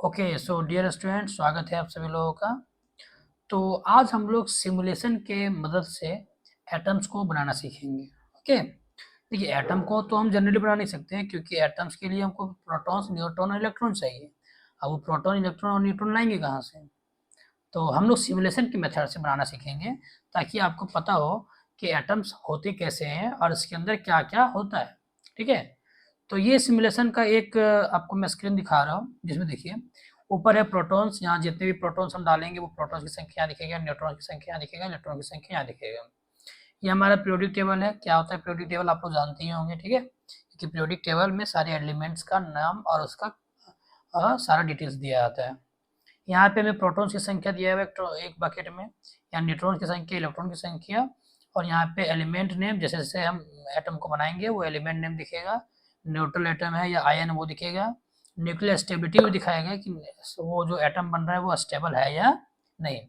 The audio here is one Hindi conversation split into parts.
ओके, सो डियर स्टूडेंट, स्वागत है आप सभी लोगों का। तो आज हम लोग सिमुलेशन के मदद से एटम्स को बनाना सीखेंगे। ओके, देखिए एटम को तो हम जनरली बना नहीं सकते हैं क्योंकि एटम्स के लिए हमको प्रोटॉन्स, न्यूट्रॉन और इलेक्ट्रॉन चाहिए। अब वो प्रोटॉन, इलेक्ट्रॉन और न्यूट्रॉन लाएंगे कहाँ से? तो हम लोग सिमुलेशन की मेथड से बनाना सीखेंगे ताकि आपको पता हो कि एटम्स होते कैसे हैं और इसके अंदर क्या क्या होता है। ठीक है, तो ये सिमुलेशन का एक आपको मैं स्क्रीन दिखा रहा हूँ जिसमें देखिए ऊपर है प्रोटॉन्स। यहाँ जितने भी प्रोटॉन्स हम डालेंगे वो प्रोटॉन्स की संख्या यहाँ दिखेगा, न्यूट्रॉन की संख्या यहाँ दिखेगा, इलेक्ट्रॉन की संख्या यहाँ दिखेगा। ये हमारा पीरियोडिक टेबल है। क्या होता है पीरियोडिक टेबल आप लोग जानते ही होंगे। ठीक है, क्योंकि पीरियोडिक टेबल में सारे एलिमेंट्स का नाम और उसका सारा डिटेल्स दिया जाता है। यहाँ पे हमें प्रोटॉन्स की संख्या दिया हुआ है एक बकेट में, यहाँ न्यूट्रॉन की संख्या, इलेक्ट्रॉन की संख्या, और यहाँ पे एलिमेंट नेम, जैसे जैसे हम एटम को बनाएंगे वो एलिमेंट नेम दिखेगा। न्यूट्रल एटम है या आयन वो दिखेगा। न्यूक्लियर स्टेबिलिटी भी दिखाएगा कि वो जो एटम बन रहा है वो स्टेबल है या नहीं।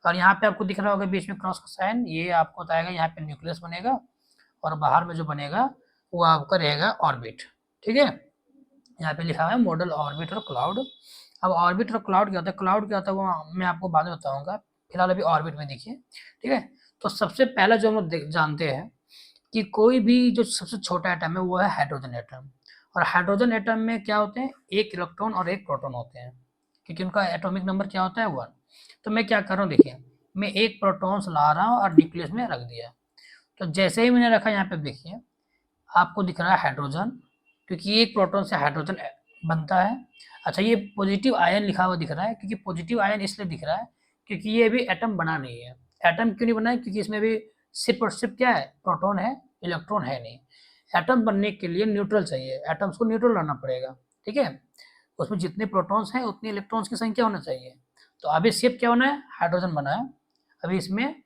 और यहाँ पे आपको दिख रहा होगा बीच में क्रॉस का साइन, ये आपको बताएगा यहाँ पे न्यूक्लियस बनेगा और बाहर में जो बनेगा वो आपका रहेगा ऑर्बिट। ठीक है, यहाँ पे लिखा हुआ है मॉडल ऑर्बिट और क्लाउड। अब ऑर्बिट और क्लाउड क्या होता है, क्लाउड क्या होता है वो मैं आपको बाद में बताऊंगा। फिलहाल अभी ऑर्बिट में देखिए। ठीक है, तो सबसे पहला जो हम लोग जानते हैं कि कोई भी जो सबसे छोटा एटम है वो है हाइड्रोजन एटम। और हाइड्रोजन एटम में क्या होते हैं, एक इलेक्ट्रॉन और एक प्रोटॉन होते हैं, क्योंकि उनका एटॉमिक नंबर क्या होता है 1। तो मैं क्या कर रहा हूँ देखिए, मैं एक प्रोटॉन्स ला रहा हूँ और न्यूक्लियस में रख दिया। तो जैसे ही मैंने रखा यहाँ पे देखिए आपको दिख रहा है हाइड्रोजन, क्योंकि एक प्रोटॉन से हाइड्रोजन बनता है। अच्छा, ये पॉजिटिव आयन लिखा हुआ दिख रहा है, क्योंकि पॉजिटिव आयन इसलिए दिख रहा है क्योंकि ये भी एटम बना नहीं है। एटम क्यों नहीं बना है, क्योंकि इसमें भी सिर्फ और सिर्फ क्या है, प्रोटॉन है, इलेक्ट्रॉन है नहीं। एटम बनने के लिए न्यूट्रल चाहिए, एटम्स को न्यूट्रल रहना पड़ेगा। ठीक है, उसमें जितने प्रोटॉन्स हैं उतनी इलेक्ट्रॉन्स की संख्या होना चाहिए। तो अभी सिर्फ क्या होना है, हाइड्रोजन बना है, अभी इसमें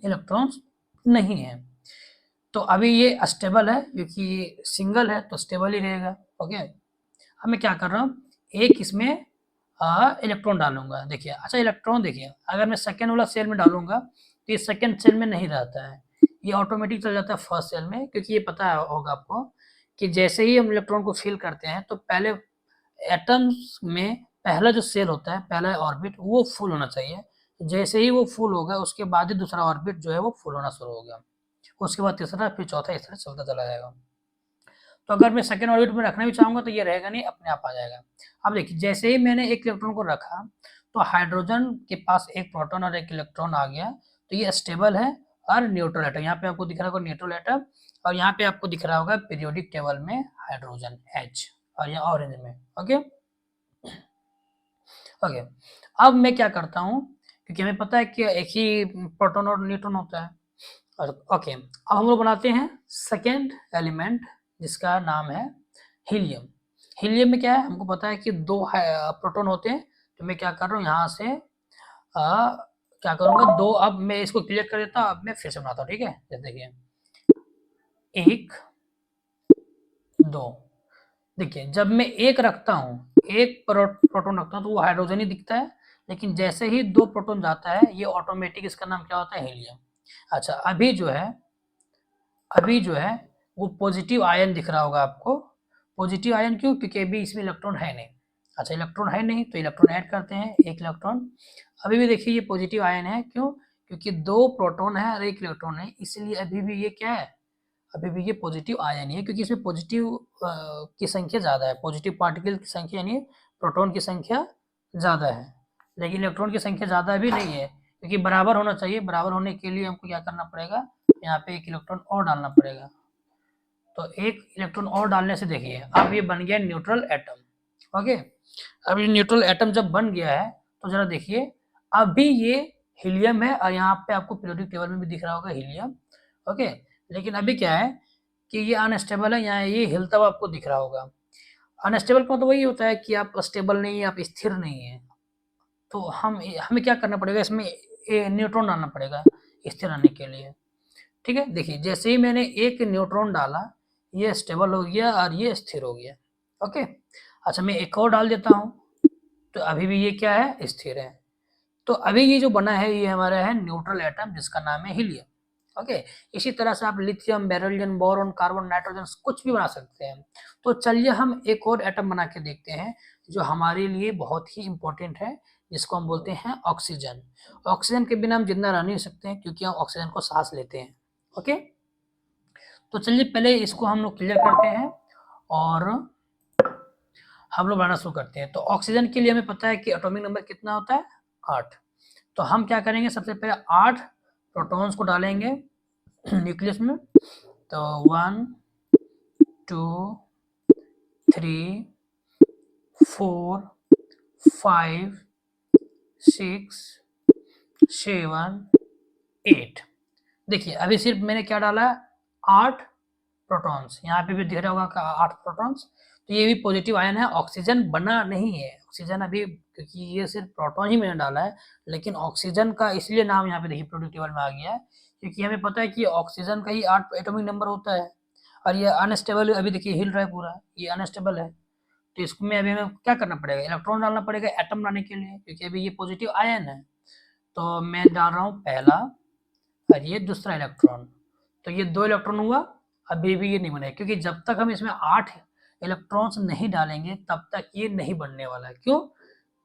इलेक्ट्रॉन्स नहीं है। तो अभी ये स्टेबल है, क्योंकि सिंगल है तो स्टेबल ही रहेगा। ओके, अब मैं क्या कर रहा हूँ, एक इसमें इलेक्ट्रॉन डालूंगा। देखिए, अच्छा इलेक्ट्रॉन देखिए, अगर मैं सेकेंड वाला सेल में डालूंगा तो ये सेकेंड सेल में नहीं रहता है, ये ऑटोमेटिक चल जाता है फर्स्ट सेल में, क्योंकि ये पता होगा आपको कि जैसे ही हम इलेक्ट्रॉन को फिल करते हैं तो पहले एटम्स में पहला जो सेल होता है, पहला ऑर्बिट, वो फुल होना चाहिए। जैसे ही वो फुल होगा उसके बाद ही दूसरा ऑर्बिट जो है वो फुल होना शुरू होगा, उसके बाद तीसरा, फिर चौथा, इस तरह चलता चला जाएगा। तो अगर मैं सेकेंड ऑर्बिट में रखना भी चाहूंगा तो ये रहेगा नहीं, अपने आप आ जाएगा। अब देखिए, जैसे ही मैंने एक इलेक्ट्रॉन को रखा तो हाइड्रोजन के पास एक प्रोटॉन और एक इलेक्ट्रॉन आ गया, तो ये स्टेबल है और न्यूट्रल एटम। यहाँ पे आपको दिख रहा होगा न्यूट्रल एटम, और यहाँ पे आपको दिख रहा होगा पीरियोडिक टेबल में हाइड्रोजन H, और यहाँ ऑरेंज में। ओके ओके, अब मैं क्या करता हूँ, क्योंकि हमें पता है कि एक ही प्रोटॉन और न्यूट्रॉन होता है। ओके, अब हम लोग बनाते हैं सेकेंड एलिमेंट जिसका नाम है हीलियम। हीलियम में क्या है, हमको पता है कि दो प्रोटॉन होते हैं। तो मैं क्या कर रहा हूँ, यहाँ से क्या करूँगा, दो, अब मैं इसको क्लियर कर देता हूँ, अब मैं फिर से बनाता हूँ। ठीक है, जैसे देखिए, एक, दो। देखिए, जब मैं एक रखता हूँ, एक प्रोटॉन रखता हूँ तो वो हाइड्रोजन ही दिखता है, लेकिन जैसे ही दो प्रोटॉन जाता है ये ऑटोमेटिक, इसका नाम क्या होता है, हीलियम। अच्छा, अभी जो है वो पॉजिटिव आयन दिख रहा होगा आपको। पॉजिटिव आयन क्यों, क्योंकि अभी इसमें इलेक्ट्रॉन है नहीं। अच्छा, इलेक्ट्रॉन है नहीं तो इलेक्ट्रॉन ऐड करते हैं, एक इलेक्ट्रॉन। अभी भी देखिए ये पॉजिटिव आयन है, क्यों, क्योंकि दो प्रोटॉन है और एक इलेक्ट्रॉन है, इसलिए अभी भी ये क्या है, अभी भी ये पॉजिटिव आयन है, क्योंकि इसमें पॉजिटिव की संख्या ज़्यादा है, पॉजिटिव पार्टिकल की संख्या यानी प्रोटॉन की संख्या ज़्यादा है, लेकिन इलेक्ट्रॉन की संख्या ज़्यादा भी नहीं है, क्योंकि बराबर होना चाहिए। बराबर होने के लिए हमको क्या करना पड़ेगा, यहाँ पे एक इलेक्ट्रॉन और डालना पड़ेगा। तो एक इलेक्ट्रॉन और डालने से देखिए अब ये बन गया न्यूट्रल एटम। ओके, अब ये न्यूट्रल एटम जब बन गया है तो जरा देखिए, अभी ये हीलियम है और यहाँ पे आपको पीरियोडिक टेबल में भी दिख रहा होगा हीलियम। ओके, लेकिन अभी क्या है कि ये अनस्टेबल है, यहाँ ये हिलता हुआ आपको दिख रहा होगा। अनस्टेबल का तो वही होता है कि आप स्टेबल नहीं है, आप स्थिर नहीं है। तो हमें क्या करना पड़ेगा, इसमें न्यूट्रॉन डालना पड़ेगा स्थिर रहने के लिए। ठीक है, देखिए जैसे ही मैंने एक न्यूट्रॉन डाला ये स्टेबल हो गया और ये स्थिर हो गया। ओके, अच्छा मैं एक और डाल देता हूँ, तो अभी भी ये क्या है, स्थिर है। तो अभी ये जो बना है ये हमारा है न्यूट्रल एटम जिसका नाम है हीलियम। ओके, इसी तरह से आप lithium, beryllium, boron, carbon, nitrogen कुछ भी बना सकते हैं। तो चलिए हम एक और एटम बना के देखते हैं जो हमारे लिए बहुत ही इम्पोर्टेंट है, जिसको हम बोलते हैं ऑक्सीजन। ऑक्सीजन के बिना हम जिंदा रह नहीं सकते हैं, क्योंकि हम ऑक्सीजन को सांस लेते हैं। ओके, तो चलिए पहले इसको हम लोग क्लियर करते हैं और हम लोग बनाना शुरू करते हैं। तो ऑक्सीजन के लिए हमें पता है कि एटॉमिक नंबर कितना होता है, 8। तो हम क्या करेंगे, सबसे पहले 8 प्रोटॉन्स को डालेंगे न्यूक्लियस में। तो 1 2 3 4 5 6 7 8। देखिए अभी सिर्फ मैंने क्या डाला है, 8 प्रोटॉन्स। यहाँ पे भी दिख रहा होगा 8 प्रोटॉन्स। तो ये भी पॉजिटिव आयन है, ऑक्सीजन बना नहीं है। ऑक्सीजन अभी, क्योंकि ये सिर्फ प्रोटॉन ही मैंने डाला है, लेकिन ऑक्सीजन का इसलिए नाम यहाँ पे देखिए पीरियोडिक टेबल में आ गया है, क्योंकि हमें पता है कि ऑक्सीजन का ही 8 एटॉमिक नंबर होता है। और ये अनस्टेबल, अभी देखिए हिल रहा है पूरा, ये अनस्टेबल है। तो इसमें अभी हमें क्या करना पड़ेगा, इलेक्ट्रॉन डालना पड़ेगा एटम बनाने के लिए, क्योंकि अभी ये पॉजिटिव आयन है। तो मैं डाल रहा हूँ पहला और ये दूसरा इलेक्ट्रॉन। तो ये 2 इलेक्ट्रॉन हुआ, अभी भी ये नहीं बना, क्योंकि जब तक हम इसमें 8 इलेक्ट्रॉन्स नहीं डालेंगे तब तक ये नहीं बनने वाला है। क्यों?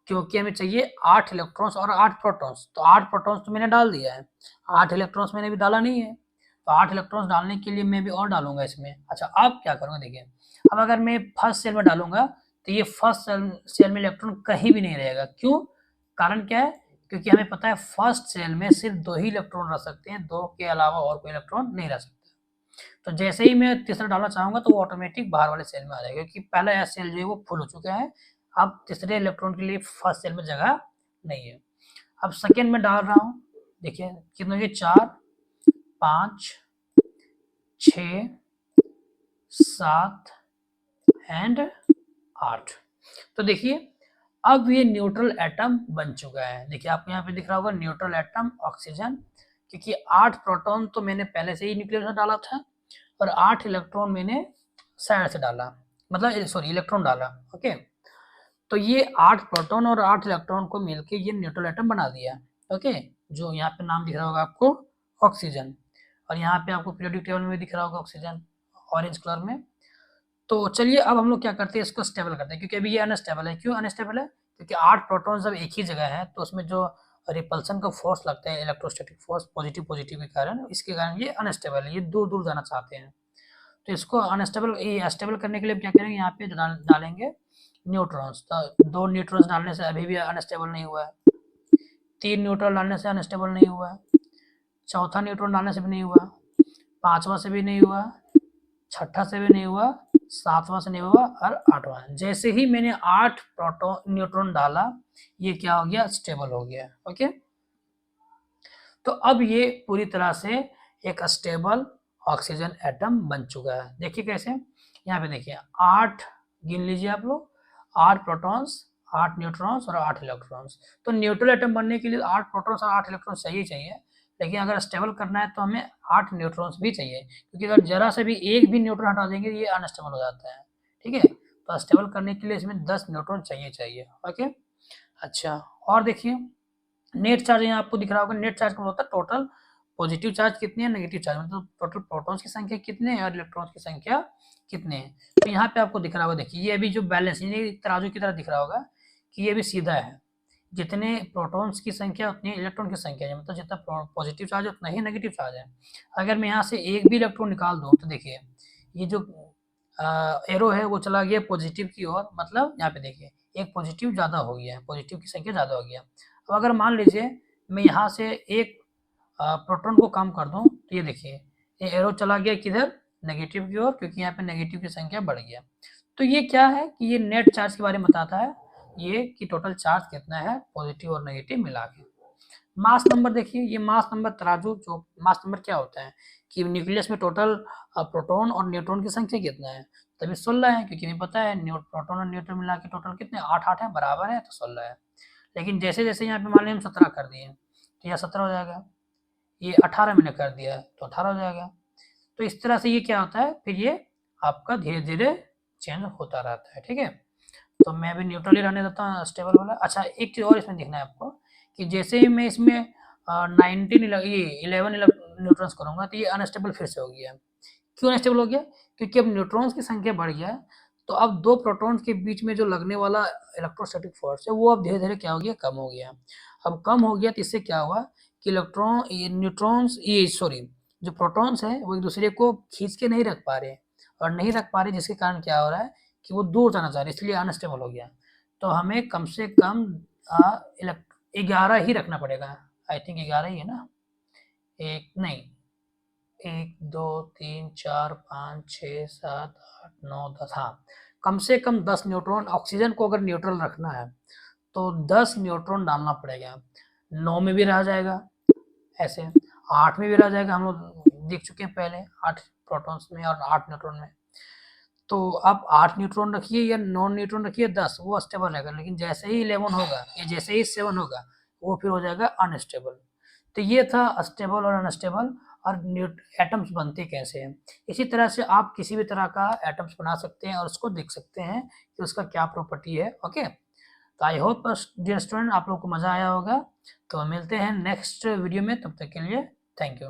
क्योंकि हमें चाहिए 8 इलेक्ट्रॉन्स और 8 प्रोटॉन्स। तो 8 प्रोटॉन्स तो मैंने डाल दिया है, 8 इलेक्ट्रॉन्स मैंने भी डाला नहीं है। तो 8 इलेक्ट्रॉन्स डालने के लिए मैं भी और डालूंगा इसमें। अच्छा, अब क्या करूँगा, देखिए अब अगर मैं फर्स्ट सेल में डालूंगा तो ये फर्स्ट सेल में इलेक्ट्रॉन कहीं भी नहीं रहेगा। क्यों? कारण क्या है? क्योंकि हमें पता है फर्स्ट सेल में सिर्फ 2 ही इलेक्ट्रॉन रह सकते हैं, 2 के अलावा और कोई इलेक्ट्रॉन नहीं रह सकता। तो जैसे ही मैं तीसरा डालना चाहूंगा तो वो ऑटोमेटिक बाहर वाले सेल में आ जाएगा, क्योंकि पहला एस सेल जो है वो फुल हो चुका है। अब तीसरे इलेक्ट्रॉन के लिए फर्स्ट सेल में जगह नहीं है। अब सेकेंड में डाल रहा हूँ, देखिए कितने हुए, 4 5 6 7 एंड 8। तो देखिए अब ये न्यूट्रल एटम बन चुका है। देखिए आपको यहाँ पे दिख रहा होगा न्यूट्रल एटम ऑक्सीजन, क्योंकि 8 प्रोटॉन तो मैंने पहले से ही न्यूक्लियस में डाला था और 8 इलेक्ट्रॉन मैंने साइड से डाला, मतलब सॉरी इलेक्ट्रॉन डाला। ओके, तो ये 8 प्रोटॉन और 8 इलेक्ट्रॉन को मिलके ये न्यूट्रल एटम बना दिया। ओके, जो यहाँ पे नाम दिख रहा होगा आपको ऑक्सीजन, और यहाँ पे आपको पीरियोडिक टेबल में दिख रहा होगा ऑक्सीजन ऑरेंज कलर में। तो चलिए अब हम लोग क्या करते हैं, इसको स्टेबल करते हैं, क्योंकि अभी ये अनस्टेबल है। क्यों अनस्टेबल है? क्योंकि 8 प्रोटॉन जब एक ही जगह है तो उसमें जो रिपल्सन का फोर्स लगता है, इलेक्ट्रोस्टैटिक फोर्स पॉजिटिव पॉजिटिव के कारण, इसके कारण ये अनस्टेबल है, ये दूर दूर जाना चाहते हैं। तो इसको अनस्टेबल स्टेबल करने के लिए क्या करेंगे, यहाँ पे डालेंगे न्यूट्रॉन्स। तो 2 न्यूट्रॉन्स डालने से अभी भी अनस्टेबल नहीं हुआ है, 3 न्यूट्रॉन डालने से अनस्टेबल नहीं हुआ है, चौथा न्यूट्रॉन डालने से भी नहीं हुआ, 5वां से भी नहीं हुआ, 6ठा से भी नहीं हुआ, 7वां से नहीं हुआ और 8वां। जैसे ही मैंने 8 प्रोटॉन न्यूट्रॉन डाला, ये क्या हो गया, स्टेबल हो गया। ओके, तो अब ये पूरी तरह से एक स्टेबल ऑक्सीजन एटम बन चुका है। देखिए कैसे, यहाँ पे देखिए 8 गिन लीजिए आप लोग, 8 प्रोटॉन्स, 8 न्यूट्रॉन्स और 8 इलेक्ट्रॉन्स। तो न्यूट्रल एटम बनने के लिए 8 प्रोटॉन्स और 8 इलेक्ट्रॉन्स चाहिए, लेकिन अगर स्टेबल करना है तो हमें 8 न्यूट्रॉन्स भी चाहिए, क्योंकि अगर जरा से भी एक भी न्यूट्रॉन हटा देंगे ये अनस्टेबल हो जाता है। ठीक है, तो स्टेबल करने के लिए इसमें 10 न्यूट्रॉन चाहिए। ओके, अच्छा और देखिए नेट चार्ज यहाँ आपको दिख रहा होगा। नेट चार्ज का होता है टोटल पॉजिटिव चार्ज कितने हैं, नेगेटिव चार्ज, मतलब टोटल प्रोटॉन्स की संख्या कितने हैं और इलेक्ट्रॉन्स की संख्या कितने हैं। तो यहाँ पे आपको दिख रहा होगा, देखिए ये अभी जो बैलेंस, ये तराजू की तरह दिख रहा होगा कि ये भी सीधा है। जितने प्रोटॉन्स की संख्या उतनी इलेक्ट्रॉन की संख्या है, मतलब जितना पॉजिटिव चार्ज उतना ही नेगेटिव चार्ज है। अगर मैं यहाँ से एक भी इलेक्ट्रॉन निकाल दूँ तो देखिए ये जो एरो है वो चला गया पॉजिटिव की ओर, मतलब यहाँ पे देखिए एक पॉजिटिव ज़्यादा हो गया है, पॉजिटिव की संख्या ज़्यादा हो गया। अब अगर मान लीजिए मैं यहाँ से एक प्रोटॉन को कम कर दूँ तो ये देखिए ये एरो चला गया किधर, नेगेटिव की ओर, क्योंकि यहाँ पे नेगेटिव की संख्या बढ़ गया। तो ये क्या है कि ये नेट चार्ज के बारे में बताता है, ये कि टोटल चार्ज कितना है पॉजिटिव और नेगेटिव मिला के। मास नंबर देखिए, ये मास नंबर तराजू, जो मास नंबर क्या होता है कि न्यूक्लियस में टोटल प्रोटॉन और न्यूट्रॉन की संख्या कितना है, तभी 16 है, क्योंकि हमें पता है प्रोटॉन और न्यूट्रॉन मिला के टोटल कितने 8 है, बराबर है, तो 16 है। लेकिन जैसे जैसे यहाँ पे मान लिया हम 17 कर दिए तो यह 17 हो जाएगा, ये 18 मैंने कर दिया तो 18 हो जाएगा। तो इस तरह से ये क्या होता है, फिर ये आपका धीरे धीरे चेंज होता रहता है। ठीक है, तो मैं अभी न्यूट्रल ही रहने देता हूँ, स्टेबल वाला। अच्छा एक चीज़ और इसमें देखना है आपको कि जैसे ही मैं इसमें 11 न्यूट्रॉन्स करूँगा तो ये अनस्टेबल फिर से हो गया। क्यों अनस्टेबल हो गया? क्योंकि अब न्यूट्रॉन्स की संख्या बढ़ गया है, तो अब दो प्रोटॉन्स के बीच में जो लगने वाला इलेक्ट्रोस्टैटिक फोर्स है वो अब धीरे धीरे क्या हो गया, कम हो गया। अब कम हो गया तो इससे क्या हुआ कि इलेक्ट्रॉन, ये न्यूट्रॉन्स, ये सॉरी, जो प्रोटॉन्स हैं वो एक दूसरे को खींच के नहीं रख पा रहे, और नहीं रख पा रहे जिसके कारण क्या हो रहा है कि वो दूर जाना चाह रहे, इसलिए अनस्टेबल हो गया। तो हमें कम से कम 11 ही रखना पड़ेगा। आई थिंक 11 ही है ना, एक नहीं, 1 2 3 4 5 6 7 8 9 10, हाँ, कम से कम 10 न्यूट्रॉन। ऑक्सीजन को अगर न्यूट्रल रखना है तो 10 न्यूट्रॉन डालना पड़ेगा। 9 में भी रह जाएगा ऐसे, 8 में भी रह जाएगा, हम लोग देख चुके हैं पहले 8 प्रोटॉन्स में और 8 न्यूट्रॉन में। तो आप 8 न्यूट्रॉन रखिए या 9 न्यूट्रॉन रखिए, 10 वो स्टेबल रहेगा, लेकिन जैसे ही 11 होगा या जैसे ही 7 होगा वो फिर हो जाएगा अनस्टेबल। तो ये था स्टेबल और अनस्टेबल और एटम्स बनते कैसे हैं। इसी तरह से आप किसी भी तरह का एटम्स बना सकते हैं और उसको देख सकते हैं कि उसका क्या प्रॉपर्टी है। ओके, तो आई होप डियर स्टूडेंट आप लोग को मज़ा आया होगा। तो मिलते हैं नेक्स्ट वीडियो में, तब तक के लिए थैंक यू।